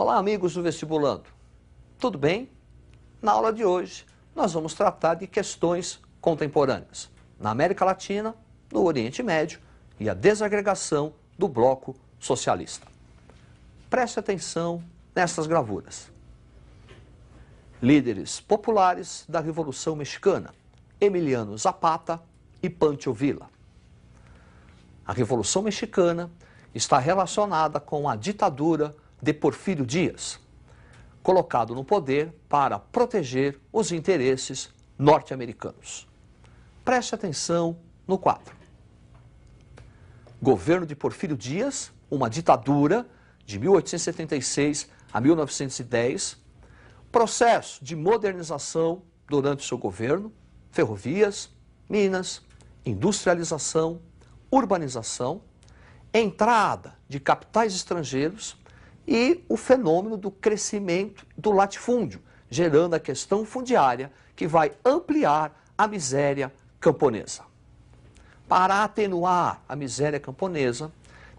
Olá, amigos do Vestibulando. Tudo bem? Na aula de hoje, nós vamos tratar de questões contemporâneas na América Latina, no Oriente Médio e a desagregação do bloco socialista. Preste atenção nessas gravuras. Líderes populares da Revolução Mexicana, Emiliano Zapata e Pancho Villa. A Revolução Mexicana está relacionada com a ditadura de Porfírio Díaz, colocado no poder para proteger os interesses norte-americanos. Preste atenção no quadro. Governo de Porfírio Díaz, uma ditadura de 1876 a 1910, processo de modernização durante seu governo, ferrovias, minas, industrialização, urbanização, entrada de capitais estrangeiros e o fenômeno do crescimento do latifúndio, gerando a questão fundiária que vai ampliar a miséria camponesa. Para atenuar a miséria camponesa,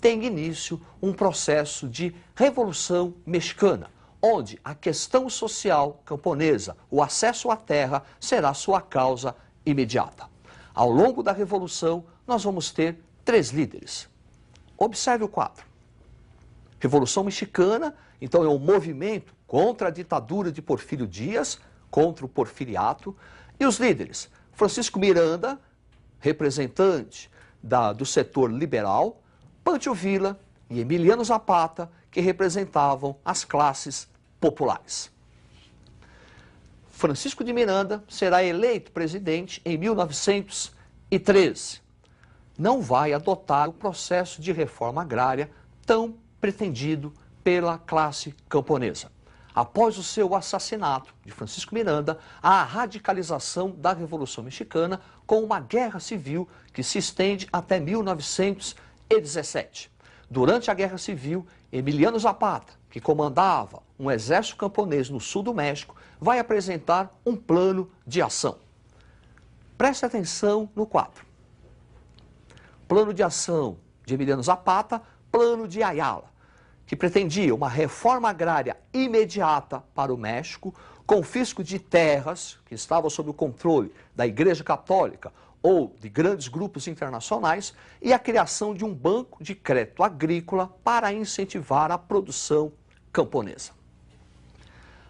tem início um processo de Revolução Mexicana, onde a questão social camponesa, o acesso à terra, será sua causa imediata. Ao longo da Revolução, nós vamos ter 3 líderes. Observe o quadro. Revolução Mexicana, então, é um movimento contra a ditadura de Porfírio Díaz, contra o porfiriato, e os líderes, Francisco Miranda, representante do setor liberal, Pancho Villa e Emiliano Zapata, que representavam as classes populares. Francisco de Miranda será eleito presidente em 1913. Não vai adotar o processo de reforma agrária tão pretendido pela classe camponesa. Após o seu assassinato de Francisco Miranda, há a radicalização da Revolução Mexicana com uma guerra civil que se estende até 1917. Durante a Guerra Civil, Emiliano Zapata, que comandava um exército camponês no sul do México, vai apresentar um plano de ação. Preste atenção no quadro. Plano de ação de Emiliano Zapata, plano de Ayala, que pretendia uma reforma agrária imediata para o México, confisco de terras que estavam sob o controle da Igreja Católica ou de grandes grupos internacionais e a criação de um banco de crédito agrícola para incentivar a produção camponesa.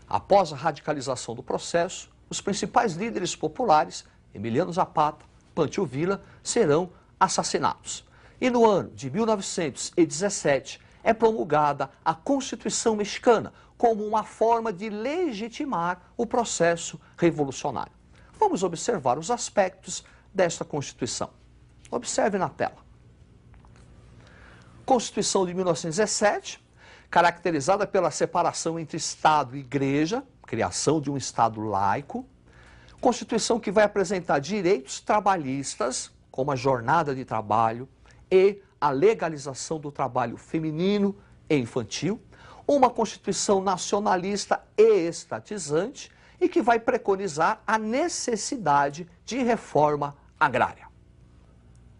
Após a radicalização do processo, os principais líderes populares, Emiliano Zapata, Pancho Villa, serão assassinados. E no ano de 1917 é promulgada a Constituição Mexicana como uma forma de legitimar o processo revolucionário. Vamos observar os aspectos desta Constituição. Observe na tela. Constituição de 1917, caracterizada pela separação entre Estado e Igreja, criação de um Estado laico. Constituição que vai apresentar direitos trabalhistas, como a jornada de trabalho e a legalização do trabalho feminino e infantil. Uma Constituição nacionalista e estatizante e que vai preconizar a necessidade de reforma agrária.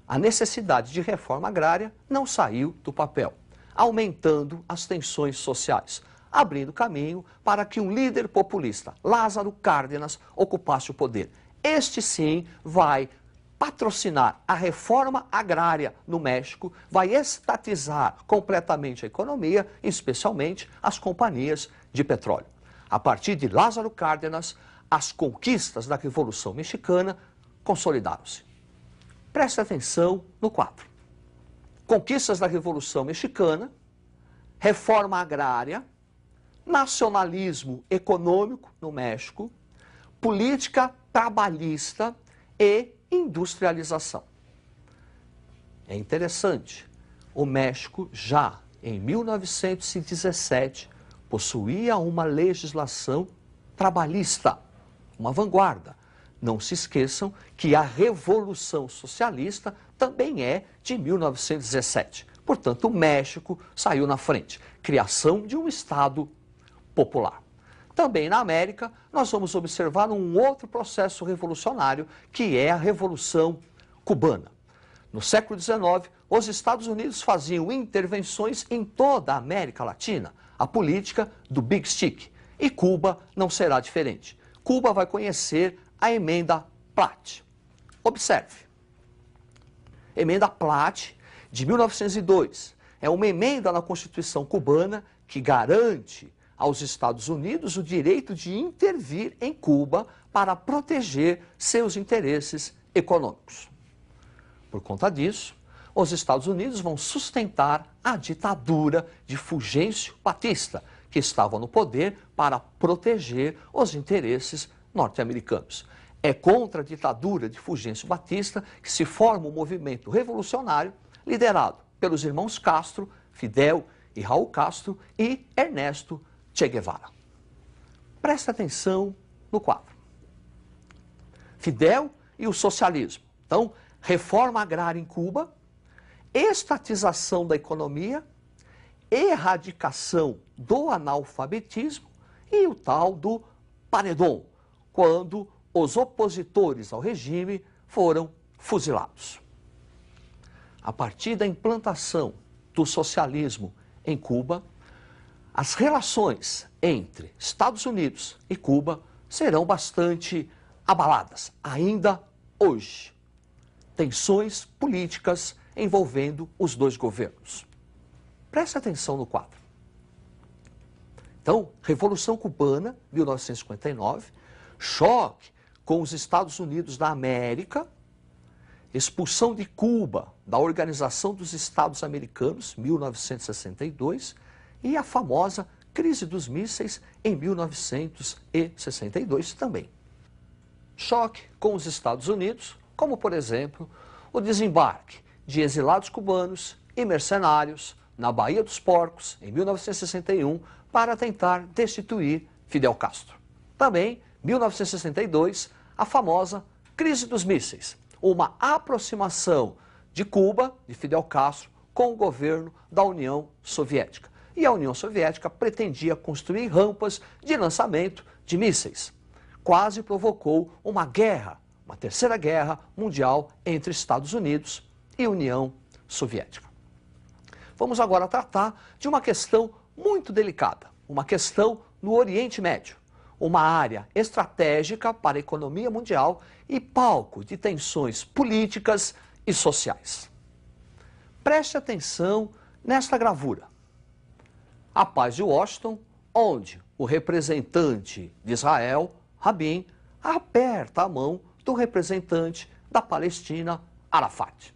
A necessidade de reforma agrária não saiu do papel, aumentando as tensões sociais, abrindo caminho para que um líder populista, Lázaro Cárdenas, ocupasse o poder. Este sim vai patrocinar a reforma agrária no México, vai estatizar completamente a economia, especialmente as companhias de petróleo. A partir de Lázaro Cárdenas, as conquistas da Revolução Mexicana consolidaram-se. Preste atenção no quadro. Conquistas da Revolução Mexicana, reforma agrária, nacionalismo econômico no México, política trabalhista e industrialização. É interessante, o México já em 1917 possuía uma legislação trabalhista, uma vanguarda. Não se esqueçam que a Revolução Socialista também é de 1917. Portanto, o México saiu na frente. Criação de um Estado popular. Também na América, nós vamos observar um outro processo revolucionário, que é a Revolução Cubana. No século XIX, os Estados Unidos faziam intervenções em toda a América Latina, a política do Big Stick. E Cuba não será diferente. Cuba vai conhecer a Emenda Platt. Observe. Emenda Platt, de 1902, é uma emenda na Constituição cubana que garante aos Estados Unidos o direito de intervir em Cuba para proteger seus interesses econômicos. Por conta disso, os Estados Unidos vão sustentar a ditadura de Fulgêncio Batista, que estava no poder para proteger os interesses norte-americanos. É contra a ditadura de Fulgêncio Batista que se forma um movimento revolucionário liderado pelos irmãos Castro, Fidel e Raul Castro e Ernesto Che Guevara. Preste atenção no quadro. Fidel e o socialismo. Então, reforma agrária em Cuba, estatização da economia, erradicação do analfabetismo e o tal do paredão, quando os opositores ao regime foram fuzilados. A partir da implantação do socialismo em Cuba, as relações entre Estados Unidos e Cuba serão bastante abaladas, ainda hoje. Tensões políticas envolvendo os dois governos. Preste atenção no quadro. Então, Revolução Cubana, 1959, choque com os Estados Unidos da América, expulsão de Cuba da Organização dos Estados Americanos, 1962, e a famosa crise dos mísseis em 1962 também. Choque com os Estados Unidos, como, por exemplo, o desembarque de exilados cubanos e mercenários na Baía dos Porcos, em 1961, para tentar destituir Fidel Castro. Também, 1962, a famosa crise dos mísseis, uma aproximação de Cuba, de Fidel Castro, com o governo da União Soviética. E a União Soviética pretendia construir rampas de lançamento de mísseis. Quase provocou uma guerra, uma terceira guerra mundial entre Estados Unidos e União Soviética. Vamos agora tratar de uma questão muito delicada, uma questão no Oriente Médio, uma área estratégica para a economia mundial e palco de tensões políticas e sociais. Preste atenção nesta gravura. A Paz de Washington, onde o representante de Israel, Rabin, aperta a mão do representante da Palestina, Arafat.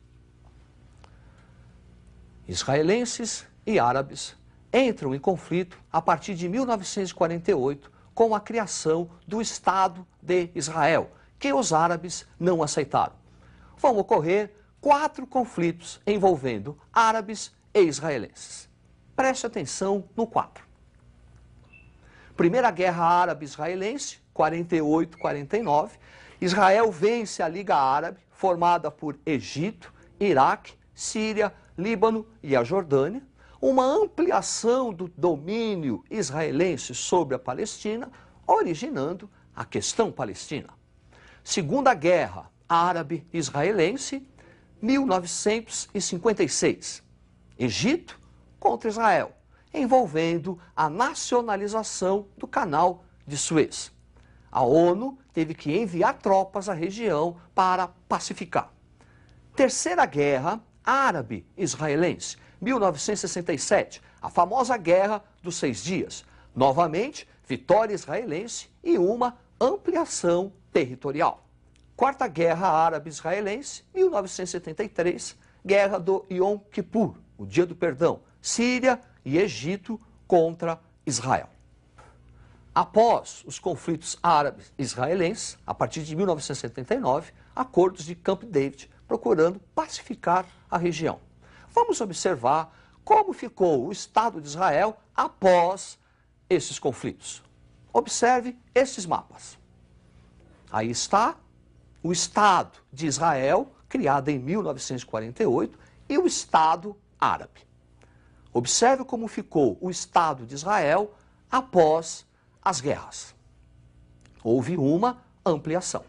Israelenses e árabes entram em conflito a partir de 1948 com a criação do Estado de Israel, que os árabes não aceitaram. Vão ocorrer 4 conflitos envolvendo árabes e israelenses. Preste atenção no quadro. Primeira Guerra Árabe-Israelense, 48-49. Israel vence a Liga Árabe, formada por Egito, Iraque, Síria, Líbano e a Jordânia. Uma ampliação do domínio israelense sobre a Palestina, originando a questão palestina. Segunda Guerra Árabe-Israelense, 1956. Egito contra Israel, envolvendo a nacionalização do Canal de Suez. A ONU teve que enviar tropas à região para pacificar. Terceira Guerra Árabe-Israelense, 1967, a famosa Guerra dos 6 Dias. Novamente, vitória israelense e uma ampliação territorial. Quarta Guerra Árabe-Israelense, 1973, Guerra do Yom Kippur, o Dia do Perdão, Síria e Egito contra Israel. Após os conflitos árabes israelenses, a partir de 1979, acordos de Camp David, procurando pacificar a região. Vamos observar como ficou o Estado de Israel após esses conflitos. Observe esses mapas. Aí está o Estado de Israel, criado em 1948, e o Estado árabe. Observe como ficou o Estado de Israel após as guerras. Houve uma ampliação.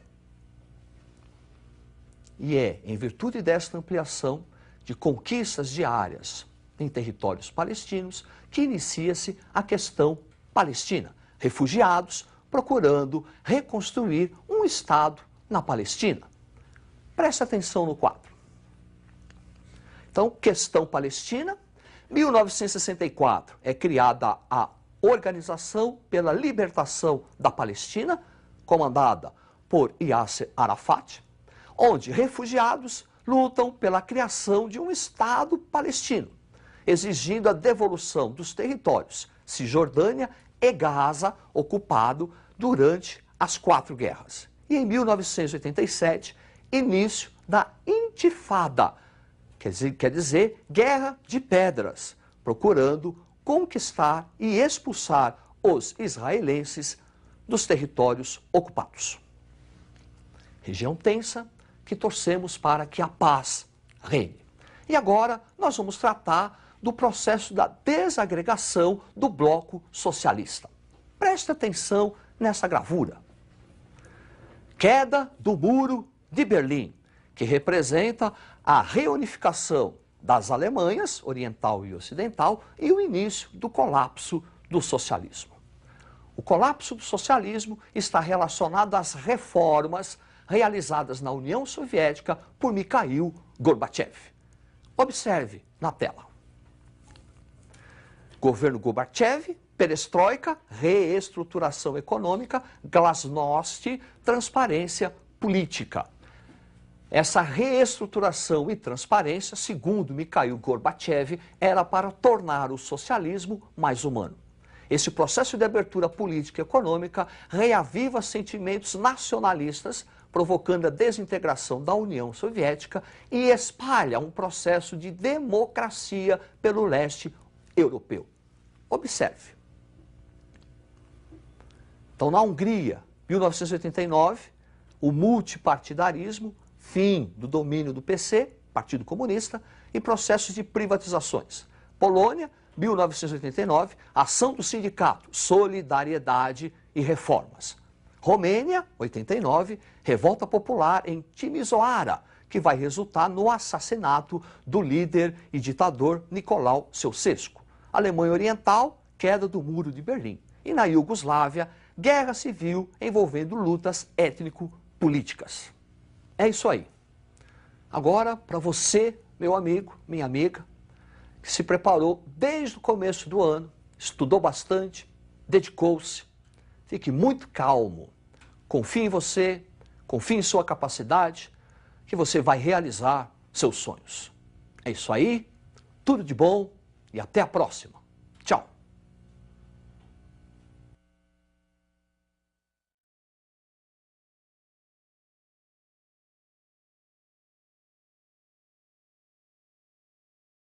E é em virtude desta ampliação de conquistas diárias em territórios palestinos que inicia-se a questão palestina. Refugiados procurando reconstruir um Estado na Palestina. Preste atenção no quadro. Então, questão palestina. 1964 é criada a Organização pela Libertação da Palestina, comandada por Yasser Arafat, onde refugiados lutam pela criação de um Estado palestino, exigindo a devolução dos territórios Cisjordânia e Gaza, ocupado durante as 4 guerras. E em 1987, início da Intifada, quer dizer, Guerra de Pedras, procurando conquistar e expulsar os israelenses dos territórios ocupados. Região tensa que torcemos para que a paz reine. E agora nós vamos tratar do processo da desagregação do bloco socialista. Preste atenção nessa gravura. Queda do Muro de Berlim, que representa a reunificação das Alemanhas, oriental e ocidental, e o início do colapso do socialismo. O colapso do socialismo está relacionado às reformas realizadas na União Soviética por Mikhail Gorbachev. Observe na tela. Governo Gorbachev, perestroika, reestruturação econômica, glasnost, transparência política. Essa reestruturação e transparência, segundo Mikhail Gorbachev, era para tornar o socialismo mais humano. Esse processo de abertura política e econômica reaviva sentimentos nacionalistas, provocando a desintegração da União Soviética e espalha um processo de democracia pelo leste europeu. Observe. Então, na Hungria, 1989, o multipartidarismo, fim do domínio do PC, Partido Comunista, e processos de privatizações. Polônia, 1989, ação do sindicato, solidariedade e reformas. Romênia, 89, revolta popular em Timisoara, que vai resultar no assassinato do líder e ditador Nicolau Ceausescu. Alemanha Oriental, queda do Muro de Berlim. E na Iugoslávia, guerra civil envolvendo lutas étnico-políticas. É isso aí. Agora, para você, meu amigo, minha amiga, que se preparou desde o começo do ano, estudou bastante, dedicou-se, fique muito calmo. Confie em você, confie em sua capacidade, que você vai realizar seus sonhos. É isso aí, tudo de bom e até a próxima.